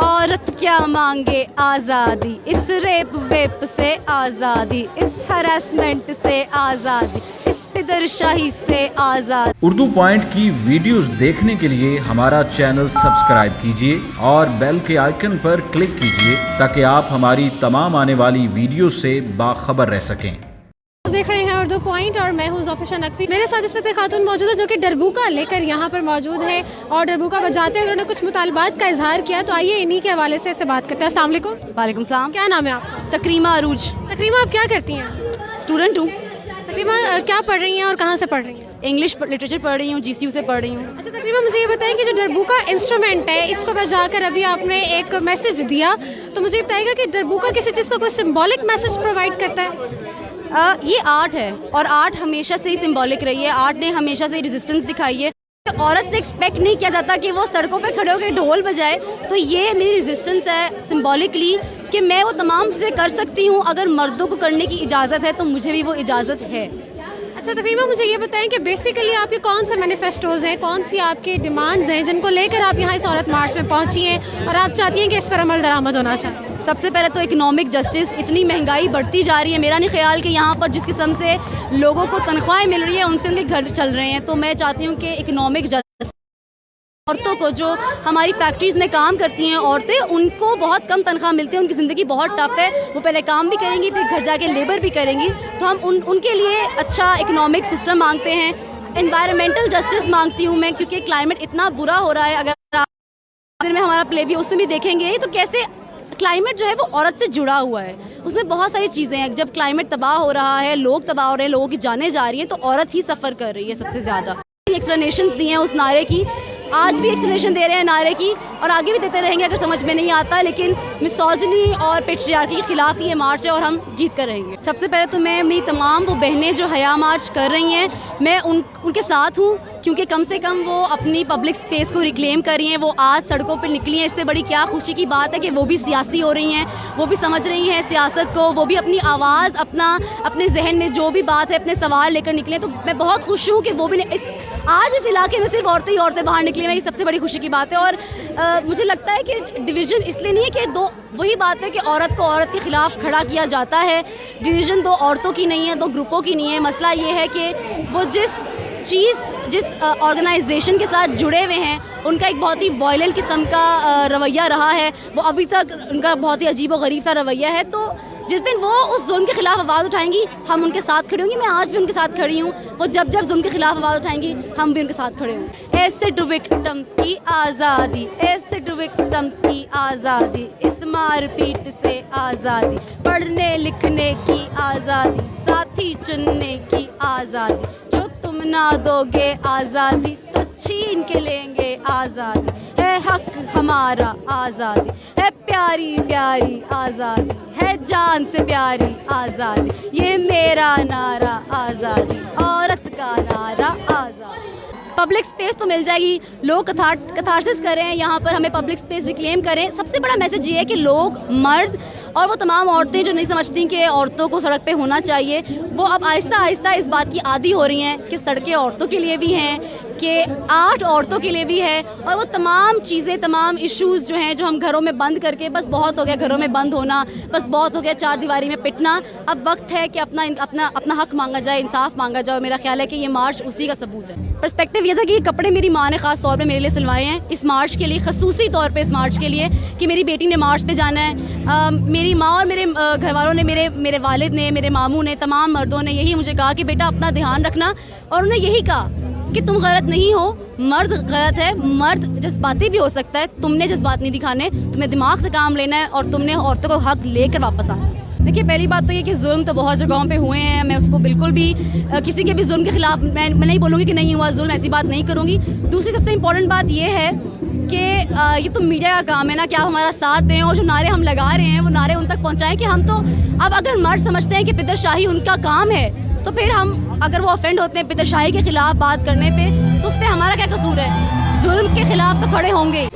औरत क्या मांगे आज़ादी, इस रेप वेप से आज़ादी, इस हरासमेंट से आज़ादी, इस पिदरशाही से आज़ादी। उर्दू पॉइंट की वीडियोस देखने के लिए हमारा चैनल सब्सक्राइब कीजिए और बेल के आइकन पर क्लिक कीजिए ताकि आप हमारी तमाम आने वाली वीडियो से बाखबर रह सकें। देख रहे हैं उर्दू पॉइंट और मैं हूं ज़ोफ़िशा नकवी। मेरे साथ इस वक्त खातून मौजूद है जो कि डरबूका लेकर यहाँ पर मौजूद है और डरबूका बजाते हुए उन्होंने कुछ मुतालबात का इजहार किया। तो आइए इन्हीं के हवाले से इससे बात करते हैं। अस्सलाम वालेकुम। वालेकुम सलाम। क्या नाम है आपका? तकरीमा अरूज। तकरीमा, आप क्या करती हैं? स्टूडेंट हूँ। तकरीमा, क्या पढ़ रही हैं और कहाँ से पढ़ रही हैं? इंग्लिश लिटरेचर पढ़ रही हूँ, GCU से पढ़ रही हूँ। अच्छा तकरीमा, मुझे ये बताएं कि जो डरबूका इंस्ट्रूमेंट है इसको बजाकर अभी आपने एक मैसेज दिया, तो मुझे ये बताइएगा कि डरबूका किसी चीज़ का कोई सिम्बॉलिक मैसेज प्रोवाइड करता है? ये आर्ट है और आर्ट हमेशा से ही सिंबॉलिक रही है। आर्ट ने हमेशा से रेजिस्टेंस दिखाई है। औरत से एक्सपेक्ट नहीं किया जाता कि वो सड़कों पे खड़े होकर ढोल बजाए, तो ये मेरी रेजिस्टेंस है सिंबॉलिकली कि मैं वो तमाम चीज़ें कर सकती हूँ। अगर मर्दों को करने की इजाज़त है तो मुझे भी वो इजाज़त है। अच्छा तकरीमा, मुझे ये बताएं कि बेसिकली आपके कौन से मैनिफेस्टोज़ हैं, कौन सी आपकी डिमांड्स हैं जिनको लेकर आप यहाँ इस औरत मार्च में पहुँची हैं और आप चाहती हैं कि इस पर अमल दरामद होना चाहिए? सबसे पहले तो इकोनॉमिक जस्टिस। इतनी महंगाई बढ़ती जा रही है, मेरा नहीं ख्याल कि यहाँ पर जिस किस्म से लोगों को तनख्वाहें मिल रही है उनसे उनके घर चल रहे हैं। तो मैं चाहती हूँ कि इकोनॉमिक जस्टिस, औरतों को जो हमारी फैक्ट्रीज़ में काम करती हैं औरतें, उनको बहुत कम तनख्वाह मिलती है, उनकी ज़िंदगी बहुत टफ है। वो पहले काम भी करेंगी फिर घर जाके लेबर भी करेंगी। तो हम उनके लिए अच्छा इकोनॉमिक सिस्टम मांगते हैं। एनवायरमेंटल जस्टिस मांगती हूँ मैं, क्योंकि क्लाइमेट इतना बुरा हो रहा है। अगर आप में हमारा प्ले भी उसमें भी देखेंगे तो कैसे क्लाइमेट जो है वो औरत से जुड़ा हुआ है। उसमें बहुत सारी चीज़ें हैं। जब क्लाइमेट तबाह हो रहा है, लोग तबाह हो रहे हैं, लोगों की जानें जा रही हैं, तो औरत ही सफ़र कर रही है सबसे ज़्यादा। एक्सप्लेनेशंस दिए हैं उस नारे की, आज भी एक्सप्लेनेशन दे रहे हैं नारे की और आगे भी देते रहेंगे अगर समझ में नहीं आता। लेकिन मिसोजिनी और पेट्रियार्की के खिलाफ ये मार्च है और हम जीत कर रहेंगे। सबसे पहले तो मैं मेरी तमाम वो बहनें जो हया मार्च कर रही हैं, मैं उनके साथ हूँ, क्योंकि कम से कम वो अपनी पब्लिक स्पेस को रिक्लेम कर रही हैं। वो आज सड़कों पर निकली हैं। इससे बड़ी क्या खुशी की बात है कि वो भी सियासी हो रही हैं, वो भी समझ रही हैं सियासत को, वो भी अपनी आवाज़, अपने जहन में जो भी बात है, अपने सवाल लेकर निकले। तो मैं बहुत खुश हूँ कि वो भी आज इस इलाके में सिर्फ औरतें ही औरतें बाहर निकली हैं। ये सबसे बड़ी खुशी की बात है। और मुझे लगता है कि डिवीज़न इसलिए नहीं है कि दो, वही बात है कि औरत को औरत के ख़िलाफ़ खड़ा किया जाता है। डिवीज़न दो औरतों की नहीं है, दो ग्रुपों की नहीं है। मसला ये है कि वो जिस ऑर्गेनाइजेशन के साथ जुड़े हुए हैं उनका एक बहुत ही वायलेंट किस्म का रवैया रहा है। वो अभी तक उनका बहुत ही अजीब और गरीब सा रवैया है। तो जिस दिन वो उस जुल्म के खिलाफ आवाज़ उठाएंगी हम उनके साथ खड़े होंगे। मैं आज भी उनके साथ खड़ी हूँ। वो जब जुल्म के खिलाफ आवाज़ उठाएंगी हम भी उनके साथ खड़े होंगे। ऐसे टू विक्टिम्स की आज़ादी, ऐसे टू विक्टिम्स की आज़ादी, इस मारपीट से आज़ादी, पढ़ने लिखने की आज़ादी, साथी चुनने की आज़ादी, जो तुम ना दोगे आज़ादी तो छीन के लेंगे आज़ादी। है हक हमारा आज़ादी, है प्यारी प्यारी आज़ादी, है जान से प्यारी आज़ादी, ये मेरा नारा आज़ादी, औरत का नारा आज़ादी। पब्लिक स्पेस तो मिल जाएगी, लोग कथारसिस करें, यहाँ पर हमें पब्लिक स्पेस रिक्लेम करें। सबसे बड़ा मैसेज ये है कि लोग, मर्द और वो तमाम औरतें जो नहीं समझती कि औरतों को सड़क पे होना चाहिए, वो अब आहिस्ता आहिस्ता इस बात की आदी हो रही हैं कि सड़कें औरतों के लिए भी हैं, कि आर्ट औरतों के लिए भी है। और वो तमाम चीज़ें, तमाम इश्यूज़ जो हैं, जो हम घरों में बंद करके, बस बहुत हो गया घरों में बंद होना, बस बहुत हो गया चार दीवारी में पिटना। अब वक्त है कि अपना हक मांगा जाए, इंसाफ मांगा जाए। मेरा ख्याल है कि ये मार्च उसी का सबूत है। पर्सपेक्टिव ये था कि ये कपड़े मेरी माँ ने ख़ास तौर पे मेरे लिए सिलवाए हैं इस मार्च के लिए, खसूसी तौर पे इस मार्च के लिए, कि मेरी बेटी ने मार्च पे जाना है। मेरी माँ और मेरे घर वालों ने, मेरे वालिद ने, मेरे मामू ने, तमाम मर्दों ने यही मुझे कहा कि बेटा अपना ध्यान रखना। और उन्हें यही कहा कि तुम गलत नहीं हो, मर्द गलत है, मर्द जज्बाती भी हो सकता है, तुमने जज्बात नहीं दिखाने, तुम्हें दिमाग से काम लेना है और तुमने औरतों को हक लेकर वापस आना है। देखिए, पहली बात तो ये कि जुल्म तो बहुत जगहों पे हुए हैं। मैं उसको बिल्कुल भी किसी के भी जुल्म के खिलाफ मैं नहीं बोलूँगी कि नहीं हुआ जुल्म, ऐसी बात नहीं करूँगी। दूसरी सबसे इम्पोर्टेंट बात ये है कि ये तो मीडिया का काम है ना कि आप हमारा साथ दें और जो नारे हम लगा रहे हैं वो नारे उन तक पहुँचाएँ कि हम तो अब अगर मर्द समझते हैं कि पिदरशाही उनका काम है, तो फिर हम, अगर वो ऑफेंड होते हैं पिदरशाही के खिलाफ बात करने पे, तो उस पर हमारा क्या कसूर है? जुल्म के खिलाफ तो खड़े होंगे।